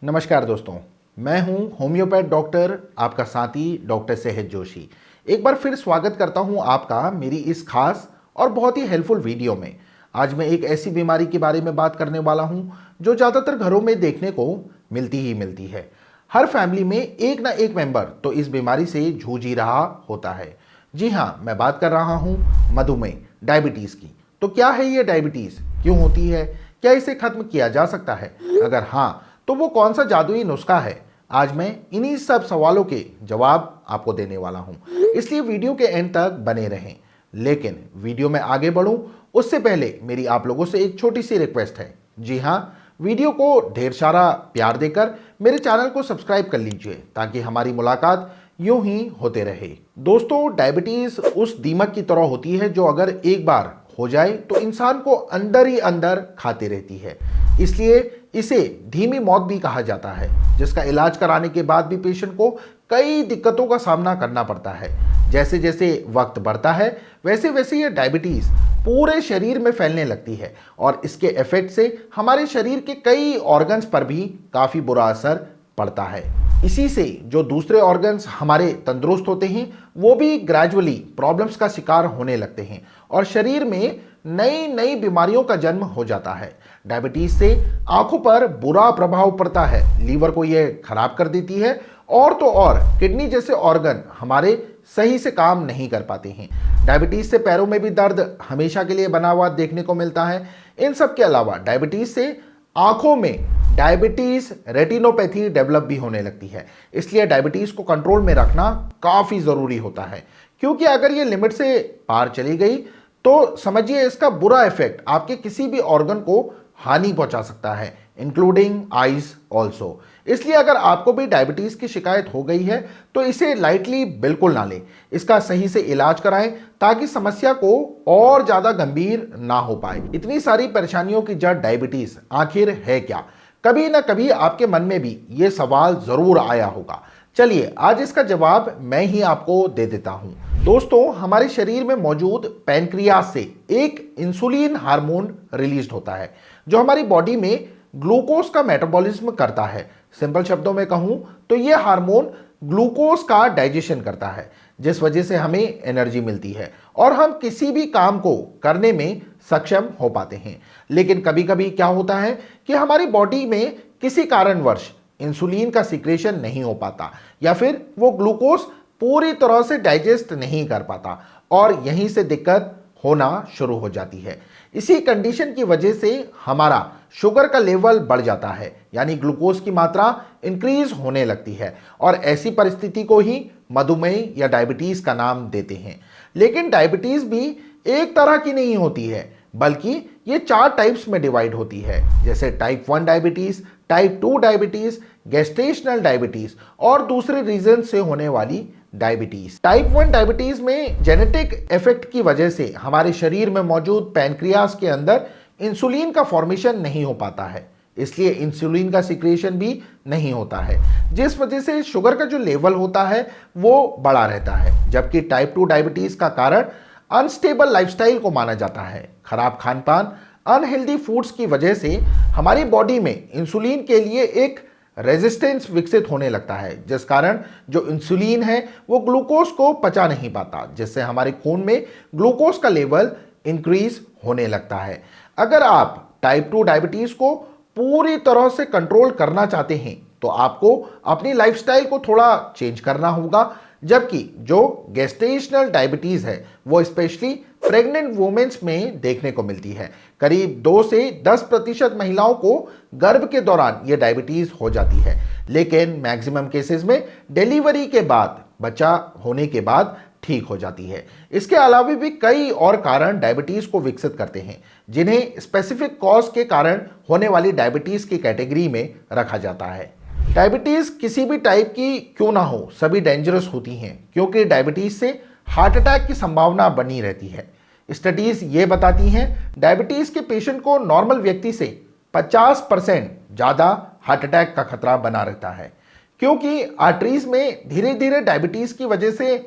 नमस्कार दोस्तों, मैं हूं होम्योपैथ डॉक्टर आपका साथी डॉक्टर सेहत जोशी। एक बार फिर स्वागत करता हूं आपका मेरी इस खास और बहुत ही हेल्पफुल वीडियो में। आज मैं एक ऐसी बीमारी के बारे में बात करने वाला हूं जो ज़्यादातर घरों में देखने को मिलती है। हर फैमिली में एक ना एक मेंबर तो इस बीमारी से जूझ ही रहा होता है। जी हाँ, मैं बात कर रहा हूँ मधुमेह, डायबिटीज़ की। तो क्या है ये डायबिटीज़, क्यों होती है, क्या इसे खत्म किया जा सकता है? अगर हाँ, तो वो कौन सा जादुई नुस्खा है? आज मैं इन्हीं सब सवालों के जवाब आपको देने वाला हूं, इसलिए वीडियो के एंड तक बने रहें। लेकिन वीडियो में आगे बढ़ूं उससे पहले मेरी आप लोगों से एक छोटी सी रिक्वेस्ट है। जी हाँ, वीडियो को ढेर सारा प्यार देकर मेरे चैनल को सब्सक्राइब कर लीजिए ताकि हमारी मुलाकात यूं ही होते रहे। दोस्तों, डायबिटीज उस दीमक की तरह होती है जो अगर एक बार हो जाए तो इंसान को अंदर ही अंदर खाती रहती है। इसलिए इसे धीमी मौत भी कहा जाता है, जिसका इलाज कराने के बाद भी पेशेंट को कई दिक्कतों का सामना करना पड़ता है। जैसे जैसे वक्त बढ़ता है वैसे वैसे ये डायबिटीज पूरे शरीर में फैलने लगती है और इसके इफेक्ट से हमारे शरीर के कई ऑर्गन्स पर भी काफ़ी बुरा असर पड़ता है। इसी से जो दूसरे ऑर्गन्स हमारे तंदुरुस्त होते हैं वो भी ग्रेजुअली प्रॉब्लम्स का शिकार होने लगते हैं और शरीर में नई नई बीमारियों का जन्म हो जाता है। डायबिटीज से आंखों पर बुरा प्रभाव पड़ता है, लीवर को यह खराब कर देती है और तो और किडनी जैसे ऑर्गन हमारे सही से काम नहीं कर पाते हैं। डायबिटीज से पैरों में भी दर्द हमेशा के लिए बना हुआ देखने को मिलता है। इन सब के अलावा डायबिटीज से आंखों में डायबिटीज रेटिनोपैथी डेवलप भी होने लगती है। इसलिए डायबिटीज को कंट्रोल में रखना काफ़ी ज़रूरी होता है, क्योंकि अगर ये लिमिट से पार चली गई तो समझिए इसका बुरा इफेक्ट आपके किसी भी ऑर्गन को हानि पहुंचा सकता है, इंक्लूडिंग आइज ऑल्सो। इसलिए अगर आपको भी डायबिटीज़ की शिकायत हो गई है तो इसे लाइटली बिल्कुल ना लें, इसका सही से इलाज कराएं ताकि समस्या को और ज़्यादा गंभीर ना हो पाए। इतनी सारी परेशानियों की जड़ डायबिटीज़ आखिर है क्या? कभी ना कभी आपके मन में भी ये सवाल ज़रूर आया होगा। चलिए आज इसका जवाब मैं ही आपको दे देता हूँ। दोस्तों, हमारे शरीर में मौजूद पैनक्रियास से एक इंसुलिन हार्मोन रिलीज होता है जो हमारी बॉडी में ग्लूकोज का मेटाबॉलिज्म करता है। सिंपल शब्दों में कहूं तो यह हार्मोन ग्लूकोज का डाइजेशन करता है, जिस वजह से हमें एनर्जी मिलती है और हम किसी भी काम को करने में सक्षम हो पाते हैं। लेकिन कभी कभी क्या होता है कि हमारी बॉडी में किसी कारणवश इंसुलिन का सिक्रेशन नहीं हो पाता या फिर वो ग्लूकोज पूरी तरह से डाइजेस्ट नहीं कर पाता और यहीं से दिक्कत होना शुरू हो जाती है। इसी कंडीशन की वजह से हमारा शुगर का लेवल बढ़ जाता है, यानी ग्लूकोज की मात्रा इंक्रीज होने लगती है और ऐसी परिस्थिति को ही मधुमेह या डायबिटीज का नाम देते हैं। लेकिन डायबिटीज भी एक तरह की नहीं होती है, बल्कि ये 4 टाइप्स में डिवाइड होती है, जैसे type 1 diabetes, type 2 diabetes, gestational diabetes और दूसरे रीजन से होने वाली डायबिटीज। टाइप 1 डायबिटीज में जेनेटिक इफेक्ट की वजह से हमारे शरीर में मौजूद पैनक्रियास के अंदर इंसुलिन का फॉर्मेशन नहीं हो पाता है, इसलिए इंसुलिन का सिक्रेशन भी नहीं होता है, जिस वजह से शुगर का जो लेवल होता है वो बढ़ा रहता है। जबकि टाइप 2 डायबिटीज का कारण अनस्टेबल लाइफस्टाइल को माना जाता है। खराब खान पान, अनहेल्दी फूड्स की वजह से हमारी बॉडी में इंसुलिन के लिए एक रेजिस्टेंस विकसित होने लगता है, जिस कारण जो इंसुलिन है वो ग्लूकोज को पचा नहीं पाता, जिससे हमारे खून में ग्लूकोज का लेवल इंक्रीज होने लगता है। अगर आप टाइप 2 डायबिटीज को पूरी तरह से कंट्रोल करना चाहते हैं तो आपको अपनी लाइफस्टाइल को थोड़ा चेंज करना होगा। जबकि जो गेस्टेशनल डायबिटीज है वो स्पेशली प्रेग्नेंट वुमेन्स में देखने को मिलती है। करीब 2 से 10% महिलाओं को गर्भ के दौरान ये डायबिटीज हो जाती है, लेकिन मैक्सिमम केसेस में डिलीवरी के बाद, बच्चा होने के बाद ठीक हो जाती है। इसके अलावा भी कई और कारण डायबिटीज को विकसित करते हैं, जिन्हें स्पेसिफिक कॉज के कारण होने वाली डायबिटीज की कैटेगरी में रखा जाता है। डायबिटीज किसी भी टाइप की क्यों ना हो, सभी डेंजरस होती हैं, क्योंकि डायबिटीज से हार्ट अटैक की संभावना बनी रहती है। स्टडीज ये बताती हैं डायबिटीज के पेशेंट को नॉर्मल व्यक्ति से 50% ज़्यादा हार्ट अटैक का खतरा बना रहता है, क्योंकि आर्टरीज में धीरे धीरे डायबिटीज की वजह से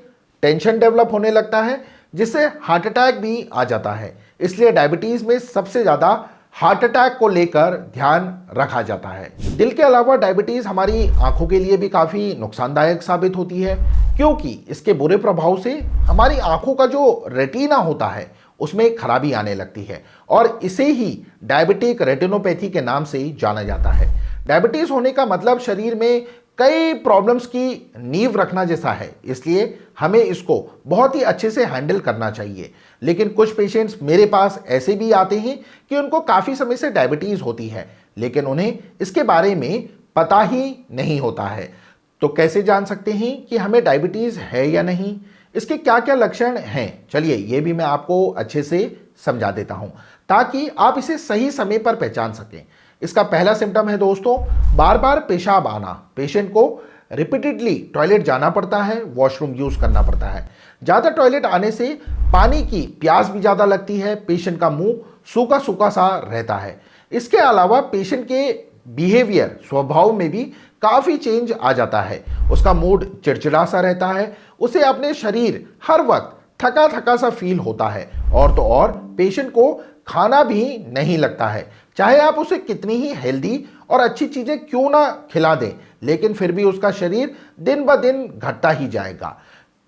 टेंशन डेवलप होने लगता है, जिससे हार्ट अटैक भी आ जाता है। इसलिए डायबिटीज में सबसे ज़्यादा हार्ट अटैक को लेकर ध्यान रखा जाता है। दिल के अलावा डायबिटीज हमारी आंखों के लिए भी काफी नुकसानदायक साबित होती है, क्योंकि इसके बुरे प्रभाव से हमारी आंखों का जो रेटिना होता है उसमें खराबी आने लगती है और इसे ही डायबिटिक रेटिनोपैथी के नाम से जाना जाता है। डायबिटीज होने का मतलब शरीर में कई प्रॉब्लम्स की नींव रखना जैसा है, इसलिए हमें इसको बहुत ही अच्छे से हैंडल करना चाहिए। लेकिन कुछ पेशेंट्स मेरे पास ऐसे भी आते हैं कि उनको काफ़ी समय से डायबिटीज़ होती है, लेकिन उन्हें इसके बारे में पता ही नहीं होता है। तो कैसे जान सकते हैं कि हमें डायबिटीज़ है या नहीं, इसके क्या क्या लक्षण हैं, चलिए ये भी मैं आपको अच्छे से समझा देता हूं ताकि आप इसे सही समय पर पहचान सकें। इसका पहला सिम्टम है दोस्तों, बार बार पेशाब आना। पेशेंट को रिपीटेडली टॉयलेट जाना पड़ता है, वॉशरूम यूज करना पड़ता है। ज़्यादा टॉयलेट आने से पानी की प्यास भी ज़्यादा लगती है, पेशेंट का मुंह सूखा सूखा सा रहता है। इसके अलावा पेशेंट के बिहेवियर, स्वभाव में भी काफ़ी चेंज आ जाता है। उसका मूड चिड़चिड़ा सा रहता है, उसे अपने शरीर हर वक्त थका थका सा फील होता है और तो और पेशेंट को खाना भी नहीं लगता है। चाहे आप उसे कितनी ही हेल्दी और अच्छी चीज़ें क्यों ना खिला दें, लेकिन फिर भी उसका शरीर दिन ब दिन घटता ही जाएगा।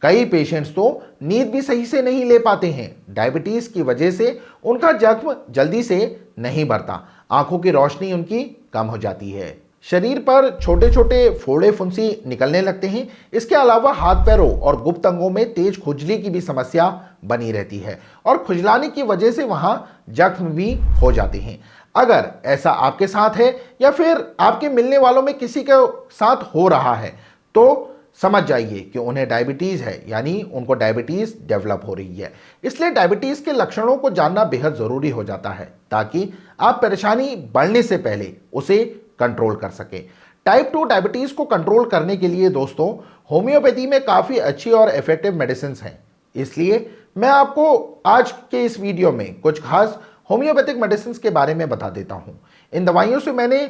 कई पेशेंट्स तो नींद भी सही से नहीं ले पाते हैं। डायबिटीज़ की वजह से उनका जख्म जल्दी से नहीं भरता, आंखों की रोशनी उनकी कम हो जाती है, शरीर पर छोटे छोटे फोड़े फुंसी निकलने लगते हैं। इसके अलावा हाथ पैरों और गुप्त अंगों में तेज खुजली की भी समस्या बनी रहती है और खुजलाने की वजह से वहां जख्म भी हो जाते हैं। अगर ऐसा आपके साथ है या फिर आपके मिलने वालों में किसी के साथ हो रहा है तो समझ जाइए कि उन्हें डायबिटीज़ है, यानी उनको डायबिटीज़ डेवलप हो रही है। इसलिए डायबिटीज़ के लक्षणों को जानना बेहद ज़रूरी हो जाता है ताकि आप परेशानी बढ़ने से पहले उसे कंट्रोल कर सकें। टाइप 2 डायबिटीज़ को कंट्रोल करने के लिए दोस्तों होम्योपैथी में काफ़ी अच्छी और इफेक्टिव मेडिसिन हैं। इसलिए मैं आपको आज के इस वीडियो में कुछ खास होम्योपैथिक मेडिसिन के बारे में बता देता हूं। इन दवाइयों से मैंने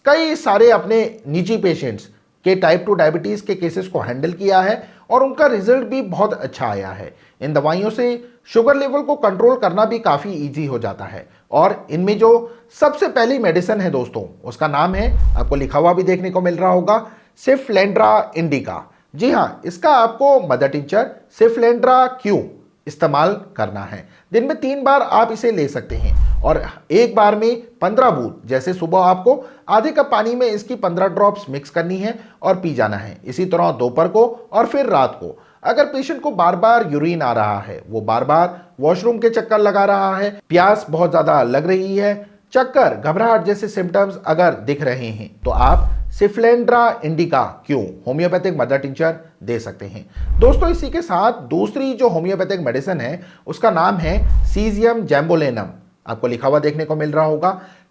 कई सारे अपने निजी पेशेंट्स के टाइप 2 डायबिटीज़ के केसेस को हैंडल किया है और उनका रिजल्ट भी बहुत अच्छा आया है। इन दवाइयों से शुगर लेवल को कंट्रोल करना भी काफ़ी इजी हो जाता है और इनमें जो सबसे पहली मेडिसिन है दोस्तों, उसका नाम है, आपको लिखा हुआ भी देखने को मिल रहा होगा, सिफ्लेंड्रा इंडिका। जी हाँ, इसका आपको मदर टिंचर सिफ्लेंड्रा क्यू इस्तेमाल करना है। दिन में 3 बार आप इसे ले सकते हैं और एक बार में 15 बूंद, जैसे सुबह आपको आधे कप पानी में इसकी 15 ड्रॉप्स मिक्स करनी है और पी जाना है। इसी तरह दोपहर को और फिर रात को। अगर पेशेंट को बार बार यूरिन आ रहा है, वो बार बार वॉशरूम के चक्कर लगा रहा है, प्यास बहुत ज़्यादा लग रही है, चक्कर, घबराहट जैसे सिम्टम्स अगर दिख रहे हैं तो आप सिफ्लेंड्रा इंडिका क्यों होम्योपैथिक मदर टिंचर दे सकते हैं। दोस्तों इसी के साथ दूसरी जो होम्योपैथिक मेडिसिन है उसका नाम है सीजियम जैम्बोलेनम। आपको लिखा हुआ देखने को मिल रहा होगा।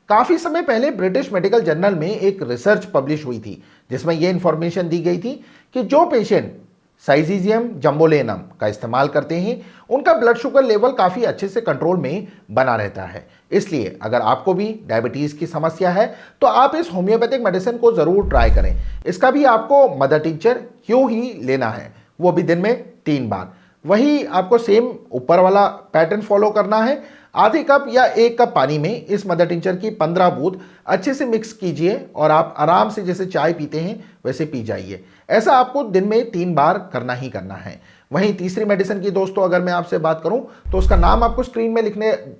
काफ़ी समय पहले ब्रिटिश मेडिकल जर्नल में एक रिसर्च पब्लिश हुई थी जिसमें यह इंफॉर्मेशन दी गई थी कि जो पेशेंट साइजीजियम जम्बोलेनम का इस्तेमाल करते हैं उनका ब्लड शुगर लेवल काफ़ी अच्छे से कंट्रोल में बना रहता है। इसलिए अगर आपको भी डायबिटीज़ की समस्या है तो आप इस होम्योपैथिक मेडिसिन को ज़रूर ट्राई करें। इसका भी आपको मदर टिंचर क्यों ही लेना है, वो भी दिन में 3 बार। वही आपको सेम ऊपर वाला पैटर्न फॉलो करना है। आधे कप या 1 कप पानी में इस मदर टिंचर की 15 बूंद अच्छे से मिक्स कीजिए और आप आराम से जैसे चाय पीते हैं वैसे पी जाइए। ऐसा आपको दिन में 3 बार करना ही करना है। वहीं तीसरी मेडिसिन की दोस्तों अगर मैं आपसे बात करूं तो उसका नाम आपको स्क्रीन में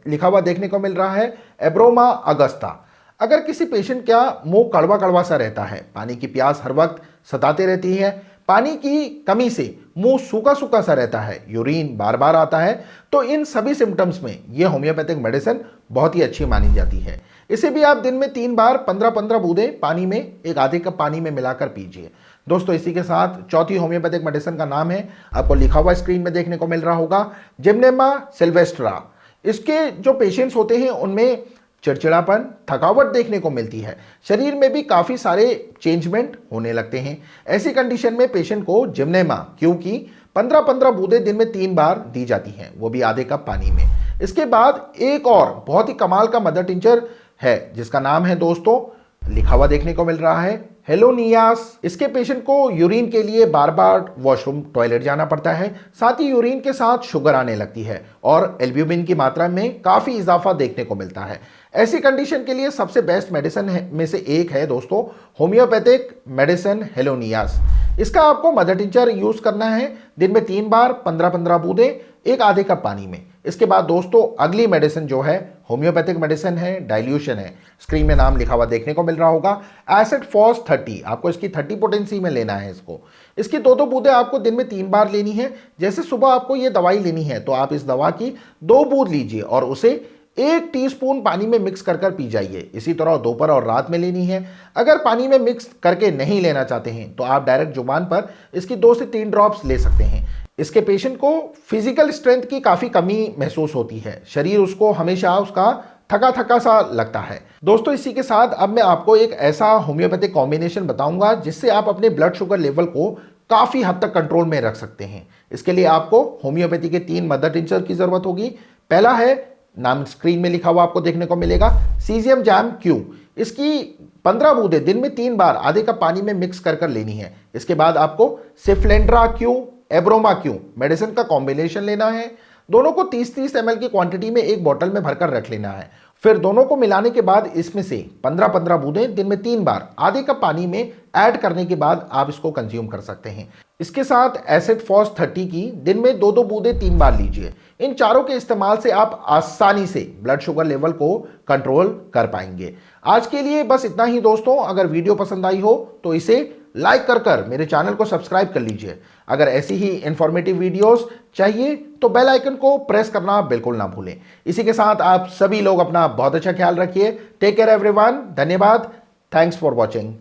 लिखा हुआ देखने को मिल रहा है, एब्रोमा अगस्ता। अगर किसी पेशेंट का मुंह कड़वा कड़वा सा रहता है, पानी की प्यास हर वक्त सताते रहती है, पानी की कमी से मुंह सूखा सूखा सा रहता है, यूरिन बार बार आता है, तो इन सभी सिम्टम्स में यह होम्योपैथिक मेडिसिन बहुत ही अच्छी मानी जाती है। इसे भी आप दिन में 3 बार 15-15 बूंदें पानी में एक आधे कप पानी में मिलाकर पीजिए। दोस्तों इसी के साथ चौथी होम्योपैथिक मेडिसिन का नाम है, आपको लिखा हुआ स्क्रीन में देखने को मिल रहा होगा, जिम्नेमा सिल्वेस्ट्रा। इसके जो पेशेंट्स होते हैं उनमें चिड़चिड़ापन, थकावट देखने को मिलती है, शरीर में भी काफ़ी सारे चेंजमेंट होने लगते हैं। ऐसी कंडीशन में पेशेंट को जिम्नेमा क्योंकि 15-15 बूंदें दिन में 3 बार दी जाती हैं, वो भी आधे कप पानी में। इसके बाद एक और बहुत ही कमाल का मदर टिंचर है जिसका नाम है दोस्तों, लिखा हुआ देखने को मिल रहा है, हेलोनियास। इसके पेशेंट को यूरिन के लिए बार बार वॉशरूम टॉयलेट जाना पड़ता है, साथ ही यूरिन के साथ शुगर आने लगती है और एल्ब्यूमिन की मात्रा में काफ़ी इजाफा देखने को मिलता है। ऐसी कंडीशन के लिए सबसे बेस्ट मेडिसिन में से एक है दोस्तों होम्योपैथिक मेडिसिन हेलोनियास। इसका आपको मदर टिंचर यूज करना है दिन में 3 बार 15-15 बूंदे एक आधे कप पानी में। इसके बाद दोस्तों अगली मेडिसिन जो है होम्योपैथिक मेडिसिन है, डाइल्यूशन है। स्क्रीन में नाम लिखा हुआ देखने को मिल रहा होगा, एसिड फॉस 30। आपको इसकी 30 पोटेंसी में लेना है इसको। इसकी 2-2 बूंदे आपको दिन में 3 बार लेनी है। जैसे सुबह आपको ये दवाई लेनी है तो आप इस दवा की 2 बूंद लीजिए और उसे 1 टीस्पून पानी में मिक्स कर कर पी जाइए। इसी तरह दोपहर और रात में लेनी है। अगर पानी में मिक्स करके नहीं लेना चाहते हैं तो आप डायरेक्ट जुबान पर इसकी 2 से 3 ड्रॉप्स ले सकते हैं। इसके पेशेंट को फिजिकल स्ट्रेंथ की काफ़ी कमी महसूस होती है, शरीर उसको हमेशा उसका थका थका सा लगता है। दोस्तों इसी के साथ अब मैं आपको एक ऐसा होम्योपैथिक कॉम्बिनेशन बताऊंगा जिससे आप अपने ब्लड शुगर लेवल को काफ़ी हद तक कंट्रोल में रख सकते हैं। इसके लिए आपको होम्योपैथी के 3 मदर टिंचर की ज़रूरत होगी। पहला है, नाम स्क्रीन में लिखा हुआ आपको देखने को मिलेगा, सीजियम जैम क्यू। इसकी 15 बूंदे दिन में 3 बार आधे कप पानी में मिक्स कर कर लेनी है। इसके बाद आपको सिफ्लेंड्रा क्यू, एब्रोमा क्यू मेडिसिन का कॉम्बिनेशन लेना है। दोनों को 30-30 ml की क्वांटिटी में एक बोतल में भरकर रख लेना है। फिर दोनों को मिलाने के बाद इसमें से 15-15 बूंदें दिन में 3 बार आधे कप पानी में ऐड करने के बाद आप इसको कंज्यूम कर सकते हैं। इसके साथ एसिड फॉस 30 की दिन में 2-2 बूंदें 3 बार लीजिए। इन चारों के इस्तेमाल से आप आसानी से ब्लड शुगर लेवल को कंट्रोल कर पाएंगे। आज के लिए बस इतना ही दोस्तों। अगर वीडियो पसंद आई हो तो इसे लाइक कर मेरे चैनल को सब्सक्राइब कर लीजिए। अगर ऐसी ही इंफॉर्मेटिव वीडियोस चाहिए तो बेल आइकन को प्रेस करना बिल्कुल ना भूलें। इसी के साथ आप सभी लोग अपना बहुत अच्छा ख्याल रखिए। Take care everyone. धन्यवाद। Thanks for watching.